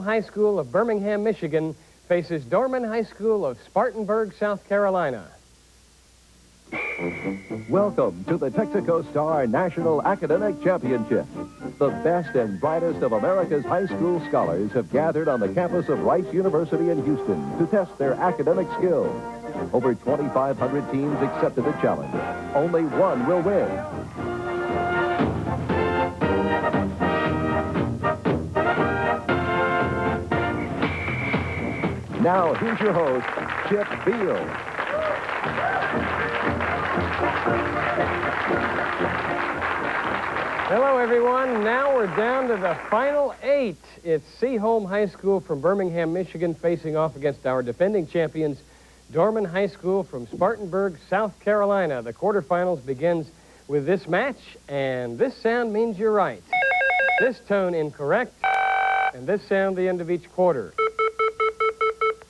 High School of Birmingham, Michigan faces Dorman High School of Spartanburg, South Carolina. Welcome to the Texaco Star National Academic Championship. The best and brightest of America's high school scholars have gathered on the campus of Rice University in Houston to test their academic skills. Over 2,500 teams accepted the challenge. Only one will win. Now, here's your host, Chip Beal. Hello, everyone. Now we're down to the final 8. It's Seaholm High School from Birmingham, Michigan, facing off against our defending champions, Dorman High School from Spartanburg, South Carolina. The quarterfinals begins with this match, and this sound means you're right. This tone incorrect, and this sound the end of each quarter.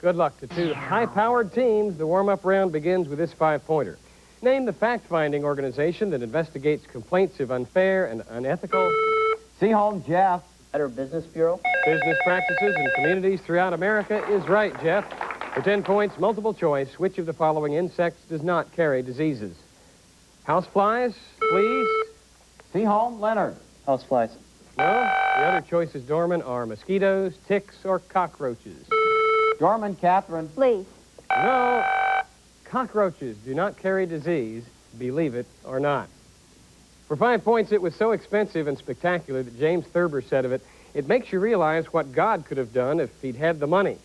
Good luck to two high-powered teams. The warm-up round begins with this 5-pointer. Name the fact-finding organization that investigates complaints of unfair and unethical. Seaholm, Jeff. Better Business Bureau. Business practices in communities throughout America is right, Jeff. For 10 points, multiple choice, which of the following insects does not carry diseases? Houseflies, fleas? Seaholm, Leonard. Houseflies. No. The other choices, Dorman, are mosquitoes, ticks, or cockroaches. Dorman, Catherine. Fleas. No. Cockroaches do not carry disease, believe it or not. For 5 points, it was so expensive and spectacular that James Thurber said of it, it makes you realize what God could have done if he'd had the money.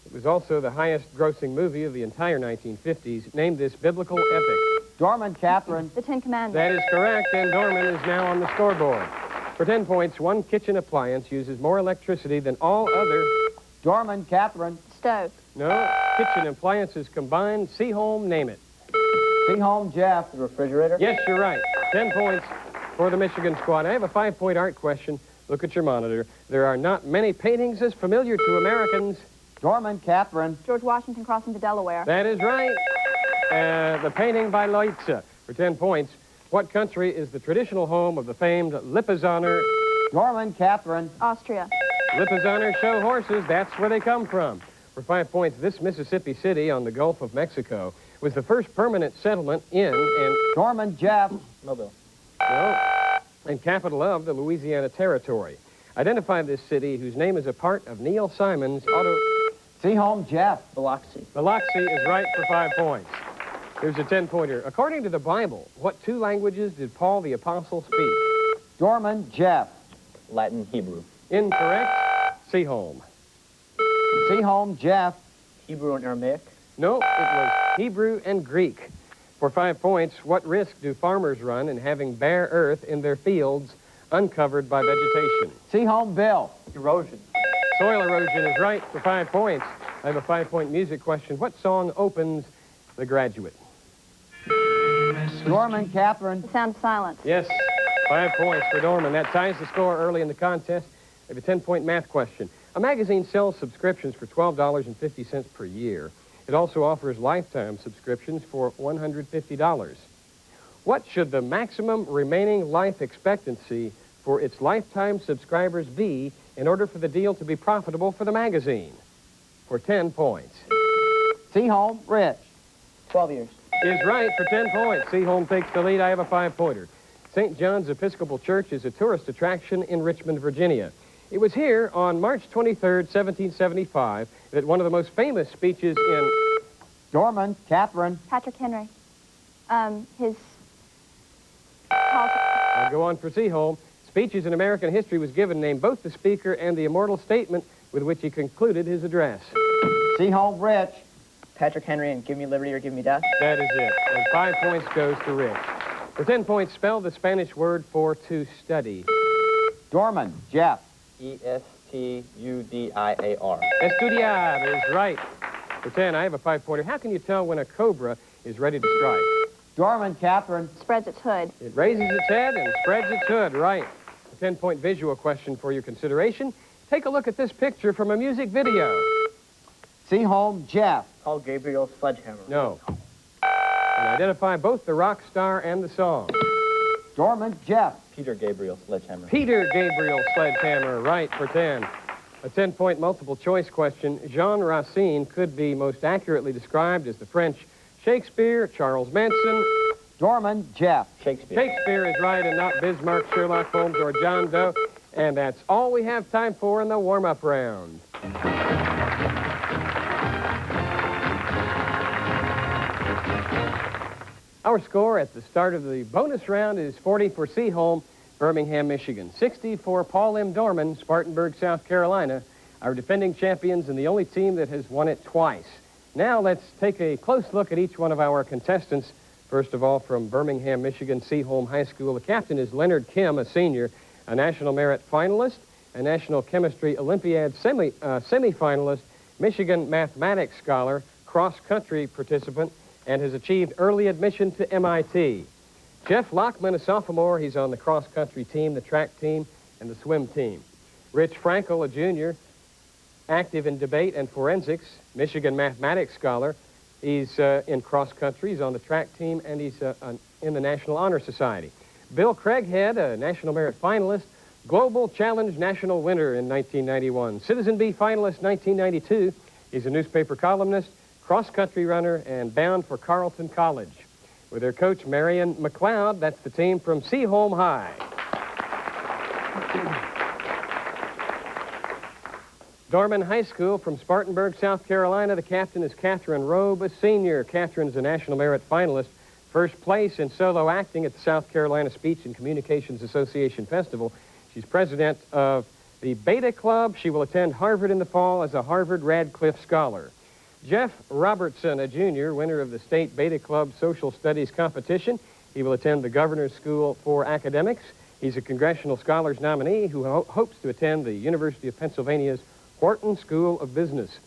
It was also the highest-grossing movie of the entire 1950s, named this biblical epic. Dorman, Catherine. The Ten Commandments. That is correct, and Dorman is now on the scoreboard. For 10 points, one kitchen appliance uses more electricity than all other... Dorman, Catherine. Stove. No, kitchen appliances combined. Seaholm, name it. Seaholm, Jeff. The refrigerator. Yes, you're right. 10 points for the Michigan squad. I have a 5-point art question. Look at your monitor. There are not many paintings as familiar to Americans. Dorman, Catherine. George Washington crossing the Delaware. That is right. The painting by Leitze. For 10 points, what country is the traditional home of the famed Lipizzaner? Dorman, Catherine. Austria. Lipizzaner show horses. That's where they come from. For 5 points, this Mississippi city on the Gulf of Mexico was the first permanent settlement in and... Dorman, Jeff. Mobile. No, and capital of the Louisiana Territory. Identify this city whose name is a part of Neil Simon's auto... Seaholm, Jeff. Biloxi. Biloxi is right for 5 points. Here's a 10-pointer. According to the Bible, what 2 languages did Paul the Apostle speak? Dorman, Jeff. Latin, Hebrew. Incorrect. Seaholm. Seaholm, Jeff. Hebrew and Aramaic. No, it was Hebrew and Greek. For 5 points, what risk do farmers run in having bare earth in their fields uncovered by vegetation? Seaholm, Bill. Erosion. Soil erosion is right for 5 points. I have a 5-point music question. What song opens The Graduate? Dorman, Catherine. The Sound of Silence. Yes, 5 points for Dorman. That ties the score early in the contest. I have a 10-point math question. A magazine sells subscriptions for $12.50 per year. It also offers lifetime subscriptions for $150. What should the maximum remaining life expectancy for its lifetime subscribers be in order for the deal to be profitable for the magazine? For 10 points. Seaholm, Rich. 12 years. Is right for 10 points. Seaholm takes the lead. I have a 5-pointer. St. John's Episcopal Church is a tourist attraction in Richmond, Virginia. It was here on March 23rd, 1775, that one of the most famous speeches in... Dorman, Catherine. Patrick Henry. His... I'll go on for Seaholm. Speeches in American history was given, named both the speaker and the immortal statement with which he concluded his address. Seaholm, Rich. Patrick Henry and Give Me Liberty or Give Me Death. That is it. And 5 points goes to Rich. For 10 points, spell the Spanish word for to study. Dorman, Jeff. E-S-T-U-D-I-A-R. Estudiar is right. For 10, I have a 5-pointer. How can you tell when a cobra is ready to strike? Dorman, Catherine. Spreads its hood. It raises its head and spreads its hood, right. A 10-point visual question for your consideration. Take a look at this picture from a music video. Seaholm, Jeff. Paul Gabriel's Sledgehammer. No. And identify both the rock star and the song. Dorman, Jeff. Peter Gabriel Sledgehammer. Peter Gabriel Sledgehammer, right for 10. A 10-point multiple choice question. Jean Racine could be most accurately described as the French Shakespeare, Charles Manson. Dorman, Jeff. Shakespeare. Shakespeare is right and not Bismarck, Sherlock Holmes, or John Doe. And that's all we have time for in the warm-up round. Our score at the start of the bonus round is 40 for Seaholm, Birmingham, Michigan. 60 for Paul M. Dorman, Spartanburg, South Carolina, our defending champions and the only team that has won it twice. Now let's take a close look at each one of our contestants. First of all, from Birmingham, Michigan, Seaholm High School, the captain is Leonard Kim, a senior, a National Merit finalist, a National Chemistry Olympiad semi-finalist, Michigan Mathematics Scholar, cross-country participant, and has achieved early admission to MIT. Jeff Lockman, a sophomore, he's on the cross-country team, the track team, and the swim team. Rich Frankel, a junior, active in debate and forensics, Michigan Mathematics Scholar. He's in cross-country, he's on the track team, and he's in the National Honor Society. Bill Craighead, a National Merit finalist, Global Challenge National winner in 1991. Citizen Bee finalist 1992. He's a newspaper columnist, cross-country runner, and bound for Carleton College. With their coach, Marion McLeod, that's the team from Seaholm High. Dorman High School from Spartanburg, South Carolina. The captain is Catherine Robe, a senior. Catherine's a National Merit finalist. First place in solo acting at the South Carolina Speech and Communications Association Festival. She's president of the Beta Club. She will attend Harvard in the fall as a Harvard Radcliffe Scholar. Jeff Robertson, a junior, winner of the State Beta Club Social Studies competition. He will attend the Governor's School for Academics. He's a Congressional Scholars nominee who hopes to attend the University of Pennsylvania's Wharton School of Business.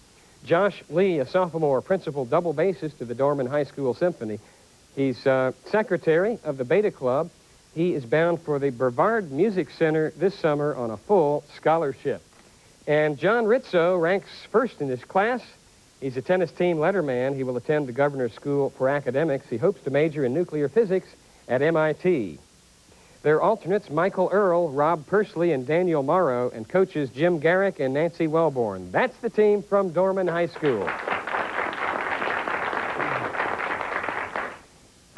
Josh Lee, a sophomore, principal double bassist of the Dorman High School Symphony. He's secretary of the Beta Club. He is bound for the Brevard Music Center this summer on a full scholarship. And John Rizzo ranks first in his class. He's a tennis team letterman. He will attend the Governor's School for Academics. He hopes to major in nuclear physics at MIT. Their alternates, Michael Earl, Rob Persley, and Daniel Morrow, and coaches Jim Garrick and Nancy Wellborn. That's the team from Dorman High School.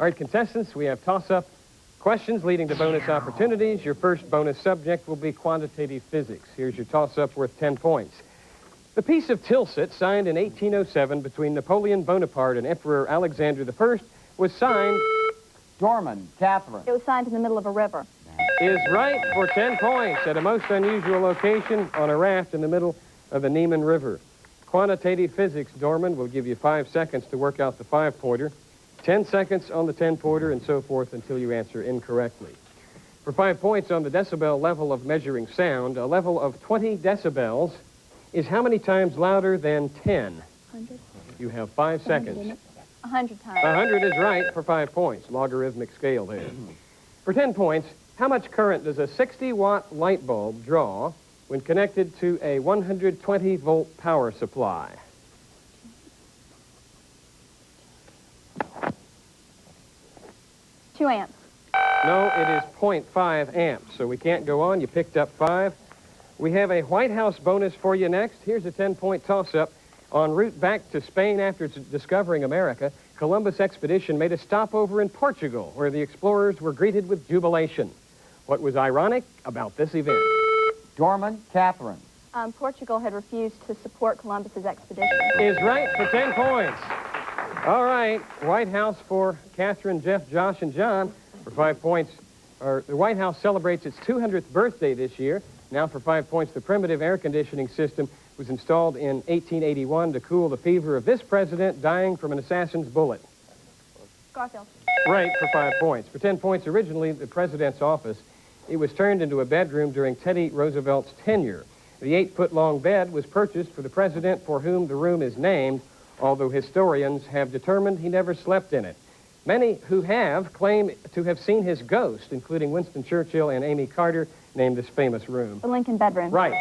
All right, contestants, we have toss-up questions leading to bonus opportunities. Your first bonus subject will be quantitative physics. Here's your toss-up worth 10 points. The Peace of Tilsit, signed in 1807 between Napoleon Bonaparte and Emperor Alexander I, was signed... Dorman, Catherine. It was signed in the middle of a river. Is right for 10 points at a most unusual location on a raft in the middle of the Nieman River. Quantitative physics, Dorman, will give you 5 seconds to work out the 5-pointer, 10 seconds on the 10-pointer, and so forth until you answer incorrectly. For 5 points on the decibel level of measuring sound, a level of 20 decibels is how many times louder than 10? 100. You have 5 seconds. 100 times. 100 is right for 5 points. Logarithmic scale there. For 10 points, how much current does a 60-watt light bulb draw when connected to a 120-volt power supply? Two amps. No, it is 0.5 amps, so we can't go on. You picked up 5. We have a White House bonus for you next. Here's a 10-point toss-up. En route back to Spain after discovering America, Columbus expedition made a stopover in Portugal, where the explorers were greeted with jubilation. What was ironic about this event? Dorman, Catherine. Portugal had refused to support Columbus's expedition. Is right for 10 points. All right, White House for Catherine, Jeff, Josh, and John for 5 points. The White House celebrates its 200th birthday this year. Now for 5 points, the primitive air conditioning system was installed in 1881 to cool the fever of this president dying from an assassin's bullet. Garfield. Right for 5 points. For 10 points, originally the president's office, it was turned into a bedroom during Teddy Roosevelt's tenure. The 8-foot-long bed was purchased for the president for whom the room is named, although historians have determined he never slept in it. Many who have claim to have seen his ghost, including Winston Churchill and Amy Carter, named this famous room. The Lincoln bedroom. Right.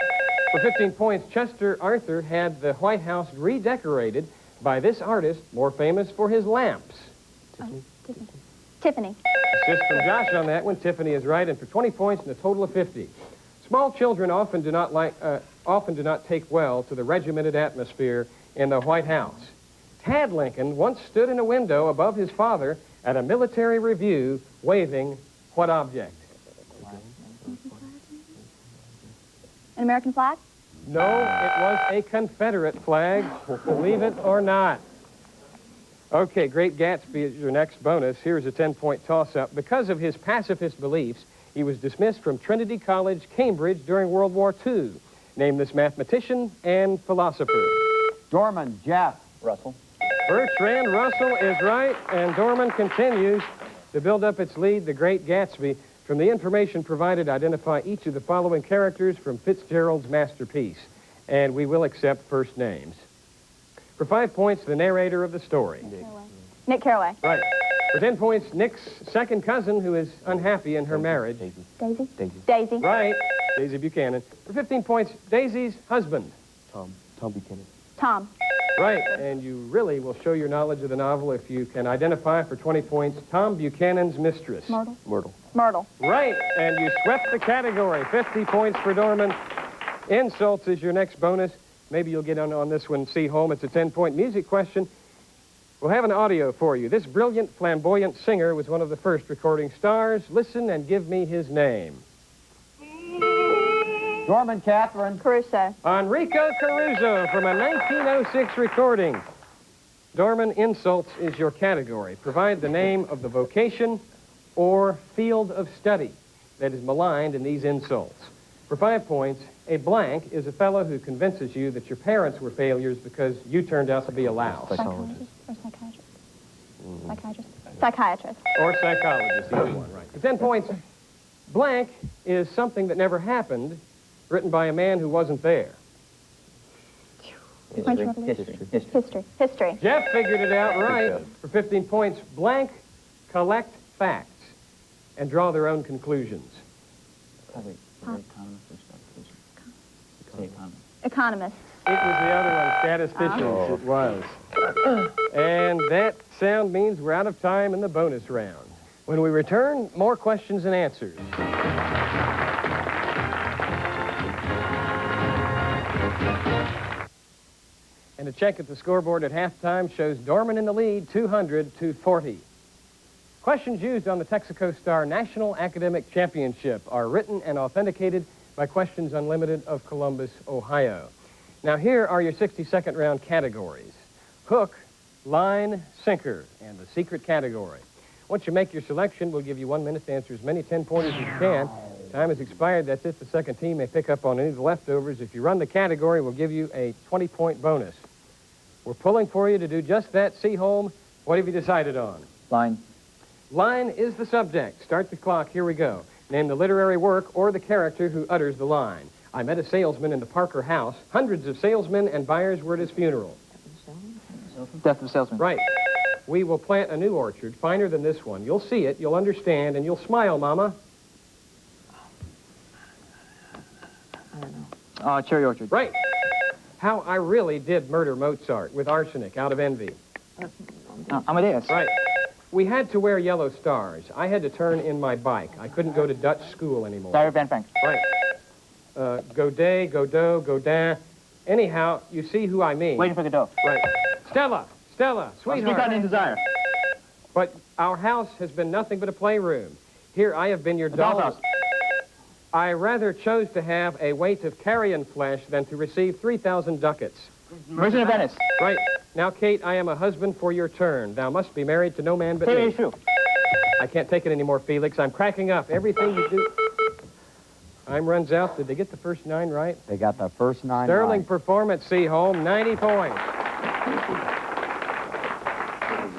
For 15 points, Chester Arthur had the White House redecorated by this artist, more famous for his lamps. Tiffany. Assist from Josh on that one. Tiffany is right, and for 20 points and a total of 50. Small children often often do not take well to the regimented atmosphere in the White House. Tad Lincoln once stood in a window above his father at a military review waving what object? An American flag? No, it was a Confederate flag, believe it or not. Okay, Great Gatsby is your next bonus. Here's a 10-point toss-up. Because of his pacifist beliefs, he was dismissed from Trinity College, Cambridge during World War II. Name this mathematician and philosopher. Dorman, Jeff. Russell. Bertrand Russell is right, and Dorman continues to build up its lead, The Great Gatsby. From the information provided, identify each of the following characters from Fitzgerald's masterpiece, and we will accept first names. For 5 points, the narrator of the story. Nick Carraway. Right. For 10 points, Nick's second cousin, who is unhappy in her marriage. Daisy. Daisy. Right. Daisy Buchanan. For 15 points, Daisy's husband. Tom Buchanan. Tom. Right, and you really will show your knowledge of the novel if you can identify for 20 points Tom Buchanan's mistress. Myrtle. Right, and you swept the category. 50 points for Dorman. Insults is your next bonus. Maybe you'll get on this one, Seaholm. It's a 10-point music question. We'll have an audio for you. This brilliant, flamboyant singer was one of the first recording stars. Listen and give me his name. Dorman, Catherine. Caruso. Enrico Caruso from a 1906 recording. Dorman, insults is your category. Provide the name of the vocation or field of study that is maligned in these insults. For 5 points, a blank is a fellow who convinces you that your parents were failures because you turned out to be a louse. Psychologist or psychiatrist? Psychiatrist. Psychiatrist. Or psychologist, either one, right. For 10 points, blank is something that never happened, written by a man who wasn't there. French Revolution. History. Jeff figured it out right. For 15 points, blank collect facts and draw their own conclusions. Economist. It was the other one, statisticians. It was. And that sound means we're out of time in the bonus round. When we return, more questions and answers. And a check at the scoreboard at halftime shows Dorman in the lead, 200-40. Questions used on the Texaco Star National Academic Championship are written and authenticated by Questions Unlimited of Columbus, Ohio. Now, here are your 60-second round categories. Hook, line, sinker, and the secret category. Once you make your selection, we'll give you 1 minute to answer as many 10-pointers as you can. Time has expired. That's it. The second team may pick up on any of the leftovers. If you run the category, we'll give you a 20-point bonus. We're pulling for you to do just that. Seaholm, what have you decided on? Line. Line is the subject. Start the clock. Here we go. Name the literary work or the character who utters the line. I met a salesman in the Parker house. Hundreds of salesmen and buyers were at his funeral. Death of a salesman. Right. We will plant a new orchard, finer than this one. You'll see it, you'll understand, and you'll smile, Mama. Cherry orchard. Right. How I really did murder Mozart with arsenic out of envy. Amadeus. Right. We had to wear yellow stars. I had to turn in my bike. I couldn't go to Dutch school anymore. Diary of Anne Frank. Right. Godet, Godot, Godin. Anyhow, you see who I mean. Waiting for Godot. Right. Stella, sweetheart. Speak on in desire. But our house has been nothing but a playroom. Here I have been your doll. I rather chose to have a weight of carrion flesh than to receive 3,000 ducats. Merchant of Venice. Right. Now, Kate, I am a husband for your turn. Thou must be married to no man but me. True. I can't take it anymore, Felix. I'm cracking up. Everything you do... Time runs out. Did they get the first 9 right? They got the first 9 Sterling right. performance, Seaholm, 90 points.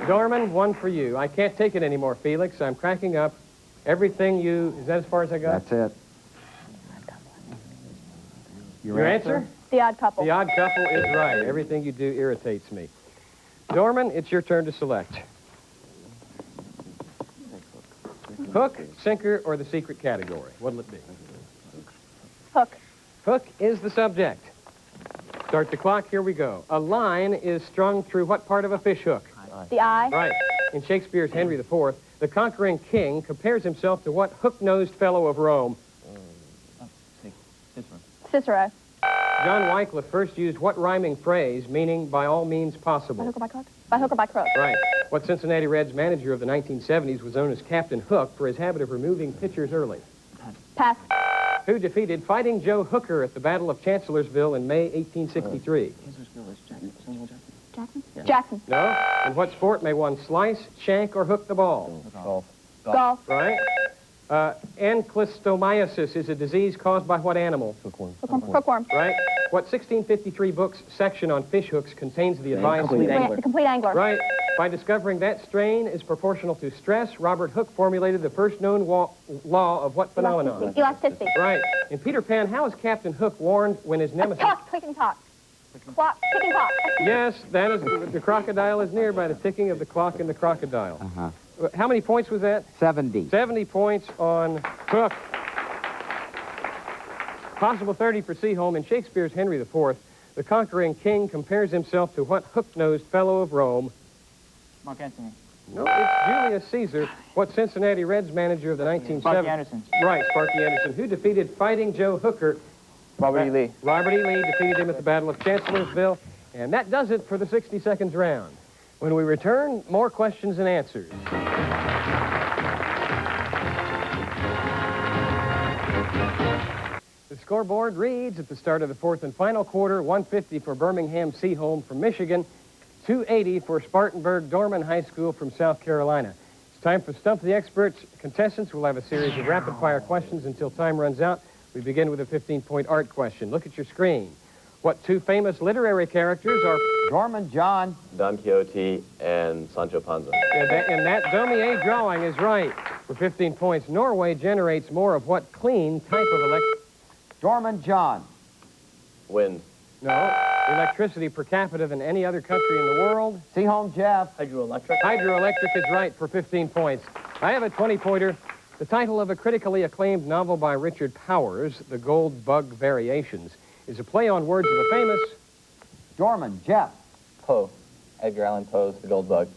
Dorman, 1 for you. I can't take it anymore, Felix. I'm cracking up. Everything you... Is that as far as I got? That's it. Your answer? The Odd Couple. The Odd Couple is right. Everything you do irritates me. Dorman, it's your turn to select. Hook, sinker, or the secret category? What'll it be? Hook. Hook is the subject. Start the clock. Here we go. A line is strung through what part of a fish hook? The Eye. Right. In Shakespeare's Henry IV, the conquering king compares himself to what hook-nosed fellow of Rome? Cicero. John Wycliffe first used what rhyming phrase, meaning by all means By possible? hook or by crook? By hook or by crook? Right. What Cincinnati Reds manager of the 1970s was known as Captain Hook for his habit of removing pitchers early? Pass. Who defeated Fighting Joe Hooker at the Battle of Chancellorsville in May 1863? Jackson? Jackson. No? In what sport may one slice, shank, or hook the ball? Golf. Golf. Right? Ankylostomiasis is a disease caused by what animal? Hookworm. Hookworm. Right? What 1653 book's section on fish hooks contains the advice? The complete angler. Right. By discovering that strain is proportional to stress, Robert Hooke formulated the first known law of what phenomenon? Elasticity. Right. In Peter Pan, how is Captain Hook warned when his nemesis... Talk, ticking clock. Clock, ticking clock. Yes, that is... The crocodile is near by the ticking of the clock in the crocodile. Uh-huh. How many points was that? 70. 70 points on Hook. Possible 30 for Seaholm. In Shakespeare's Henry IV, the conquering king compares himself to what hook-nosed fellow of Rome? Mark Antony. No, it's Julius Caesar. What Cincinnati Reds manager of the 1970s? Sparky Anderson. Right, Sparky Anderson. Who defeated Fighting Joe Hooker? Robert E. Lee. Robert E. Lee defeated him at the Battle of Chancellorsville. And that does it for the 60 seconds round. When we return, more questions and answers. The scoreboard reads at the start of the fourth and final quarter, 150 for Birmingham Seaholm from Michigan, 280 for Spartanburg Dorman High School from South Carolina. It's time for Stump the Experts. Contestants will have a series of rapid-fire questions until time runs out. We begin with a 15-point art question. Look at your screen. What two famous literary characters are... Dorman John. Don Quixote and Sancho Panza. And that Daumier drawing is right. For 15 points, Norway generates more of what clean type of Dorman John. Wind. electricity per capita than any other country in the world? Seaholm Jeff. Hydroelectric. Hydroelectric is right for 15 points. I have a 20-pointer. The title of a critically acclaimed novel by Richard Powers, The Gold Bug Variations, is a play on words of the famous... Dorman Jeff. Poe. Edgar Allan Poe's The Gold Bug.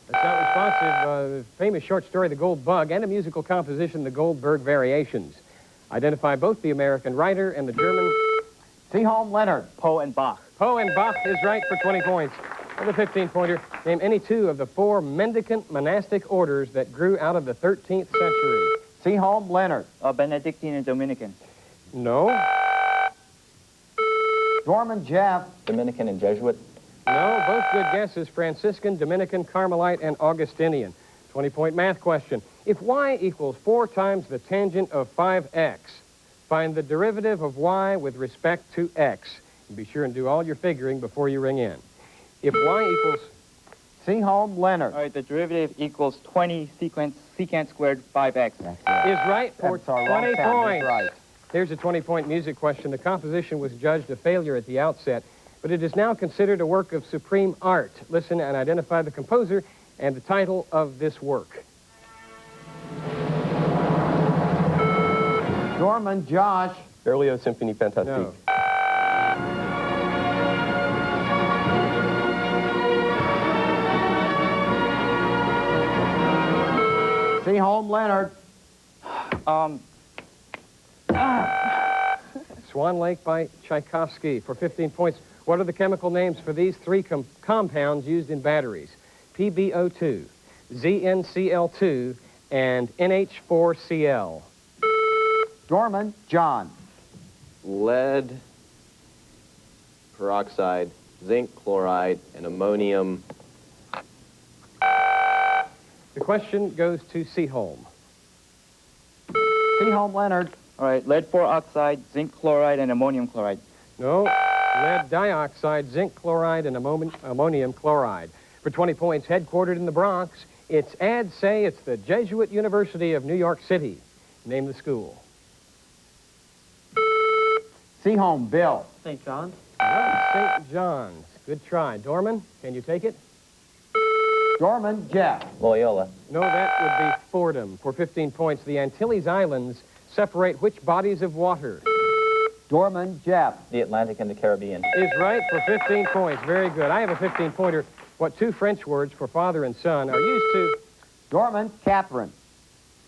That's not responsive. The famous short story, The Gold Bug, and a musical composition, The Goldberg Variations. Identify both the American writer and the German... Seaholm Leonard. Poe and Bach. Poe and Bach is right for 20 points. For the 15-pointer, name any two of the four mendicant monastic orders that grew out of the 13th century. Seaholm Leonard. Benedictine and Dominican. No. Dorman Jeff. Dominican and Jesuit. No, both good guesses. Franciscan, Dominican, Carmelite, and Augustinian. 20-point math question. If y equals 4 times the tangent of 5x, find the derivative of y with respect to x. And be sure and do all your figuring before you ring in. If y equals... Seaholm Leonard. All right, the derivative equals 20 secant squared 5x. is right for That's our 20 wrong sound, points. that's right. Here's a 20-point music question. The composition was judged a failure at the outset, but it is now considered a work of supreme art. Listen and identify the composer and the title of this work. Dorman Josh. Berlioz Symphony Fantastique. No. Seaholm Leonard. Swan Lake by Tchaikovsky for 15 points. What are the chemical names for these three compounds used in batteries? PbO2, ZnCl2, and NH4Cl. Dorman John. Lead peroxide, zinc chloride, and ammonium. The question goes to Seaholm. Seaholm Leonard. All right, lead oxide, zinc chloride, and ammonium chloride. No, lead dioxide, zinc chloride, and ammonium chloride. For 20 points, headquartered in the Bronx, its ads say it's the Jesuit University of New York City. Name the school. Seaholm Bill. St. John's. No, St. John's. Good try. Dorman, can you take it? Dorman Jeff. Loyola. No, that would be Fordham. For 15 points, the Antilles Islands separate which bodies of water? Dorman Jeff. The Atlantic and the Caribbean. Is right for 15 points. Very good. I have a 15-pointer. What two French words for father and son are used to? Dorman Catherine.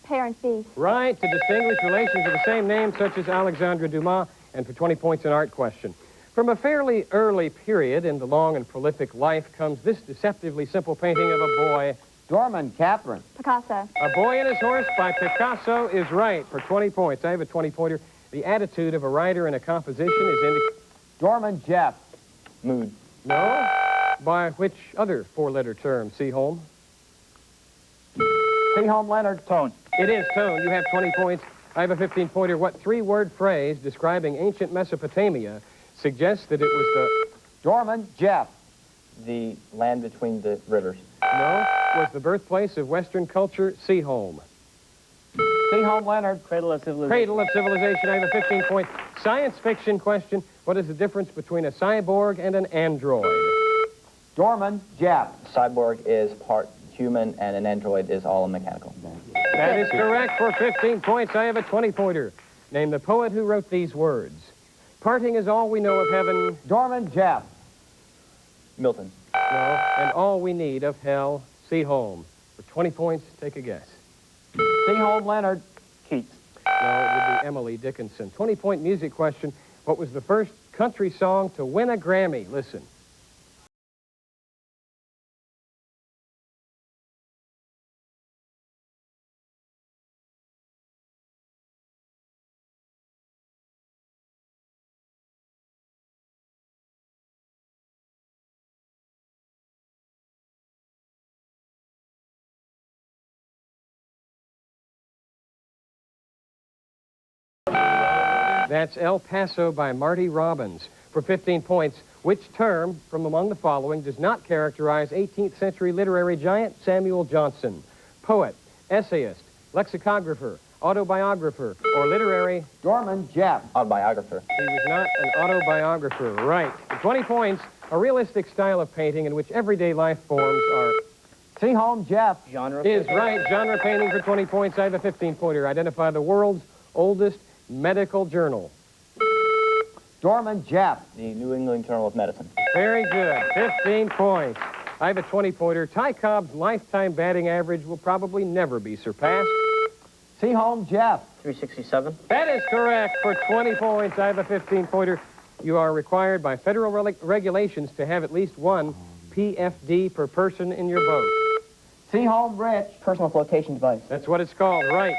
Père and fils. Right, to distinguish relations of the same name, such as Alexandre Dumas And for 20 points, an art question. From a fairly early period in the long and prolific life comes this deceptively simple painting of a boy. Dorman, Catherine. Picasso. A Boy and His Horse by Picasso is right for 20 points. I have a 20-pointer. The attitude of a writer in a composition is indicated. Dorman, Jeff. Mood. No? By which other four-letter term, Seaholm? Seaholm, Leonard. Tone. It is tone. You have 20 points. I have a 15-pointer. What three-word phrase describing ancient Mesopotamia suggests that it was the... Dorman, Jeff. The land between the rivers. No? Was the birthplace of Western culture, Seaholm. Seaholm, Leonard. Cradle of civilization. Cradle of civilization. I have a 15-point science fiction question. What is the difference between a cyborg and an android? Dorman, Jeff. Cyborg is part human, and an android is all mechanical. That is correct for 15 points. I have a 20-pointer. Name the poet who wrote these words. Parting is all we know of heaven. Dorman, Jeff. Milton. No. And all we need of hell, Seaholm. For 20 points, take a guess. Seaholm, Leonard. Keats. No, it would be Emily Dickinson. 20-point music question. What was the first country song to win a Grammy? Listen. That's El Paso by Marty Robbins. For 15 points, which term from among the following does not characterize 18th century literary giant Samuel Johnson? Poet, essayist, lexicographer, autobiographer, or literary... Dorman, Jeff. Autobiographer. He was not an autobiographer. Right. For 20 points, a realistic style of painting in which everyday life forms are... Seaholm, Jeff. Genre. Is right. Genre painting for 20 points. I have a 15-pointer. Identify the world's oldest medical journal. Dorman, Jeff. The New England Journal of Medicine. Very good. 15 points. I have a 20-pointer. Ty Cobb's lifetime batting average will probably never be surpassed. Seaholm, Jeff. 367. That is correct for 20 points. I have a 15-pointer. You are required by federal regulations to have at least one PFD per person in your boat. Seaholm, Rich. Personal flotation device. That's what it's called, right.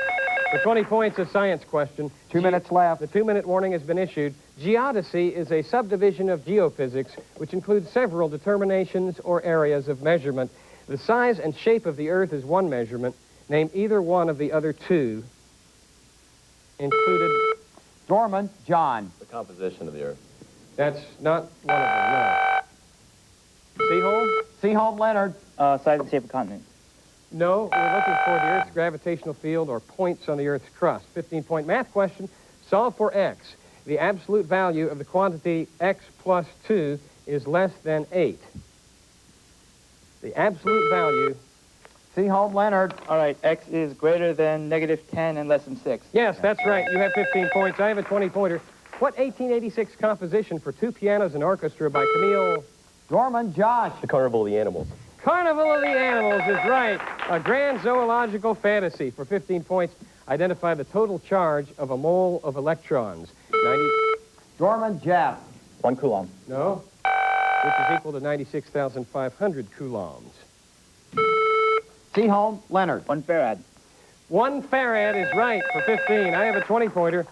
For 20 points, a science question. 2 minutes left. The 2-minute warning has been issued. Geodesy is a subdivision of geophysics, which includes several determinations or areas of measurement. The size and shape of the Earth is one measurement. Name either one of the other two included. Dorman, John. The composition of the Earth. That's not one of them, no. Seaholm? Seaholm, Leonard. Size and shape of continent. No, we're looking for the Earth's gravitational field or points on the Earth's crust. 15-point math question. Solve for x. The absolute value of the quantity x plus 2 is less than 8. The absolute value... Seaholm, Leonard. All right, X is greater than -10 and less than 6. Yes, that's right. You have 15 points. I have a 20-pointer. What 1886 composition for two pianos and orchestra by Camille... Dorman, Josh. The Carnival of the Animals. Carnival of the Animals is right. A grand zoological fantasy. For 15 points, identify the total charge of a mole of electrons. 90... Dorman, Jeff. 1 coulomb. No? Which is equal to 96,500 coulombs. Seaholm, Leonard. 1 farad. 1 farad is right for 15. I have a 20-pointer.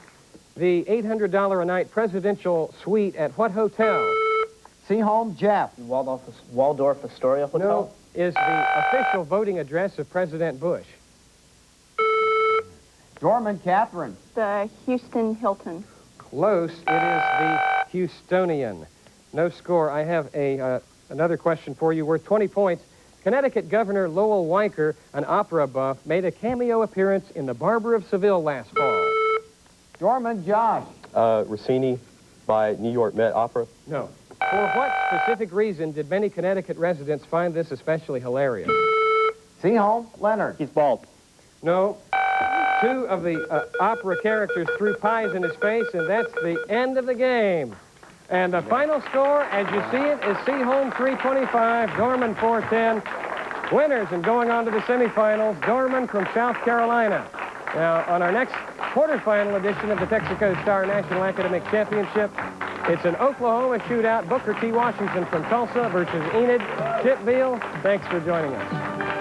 The $800 a night presidential suite at what hotel? Seaholm, Jeff. The Waldorf Astoria Hotel. No, is the official voting address of President Bush. Dorman, Catherine. The Houston Hilton. Close. It is the Houstonian. No score. I have another question for you worth 20 points. Connecticut Governor Lowell Weicker, an opera buff, made a cameo appearance in The Barber of Seville last fall. Dorman, Josh. Rossini by New York Met Opera. No. For what specific reason did many Connecticut residents find this especially hilarious? Seaholm, Leonard. He's bald. No. Two of the opera characters threw pies in his face, and that's the end of the game. And the final score, as you see it, is Seaholm 325, Dorman 410. Winners and going on to the semifinals, Dorman from South Carolina. Now, on our next quarterfinal edition of the Texaco Star National Academic Championship. It's an Oklahoma shootout. Booker T. Washington from Tulsa versus Enid. Chip Beal, thanks for joining us.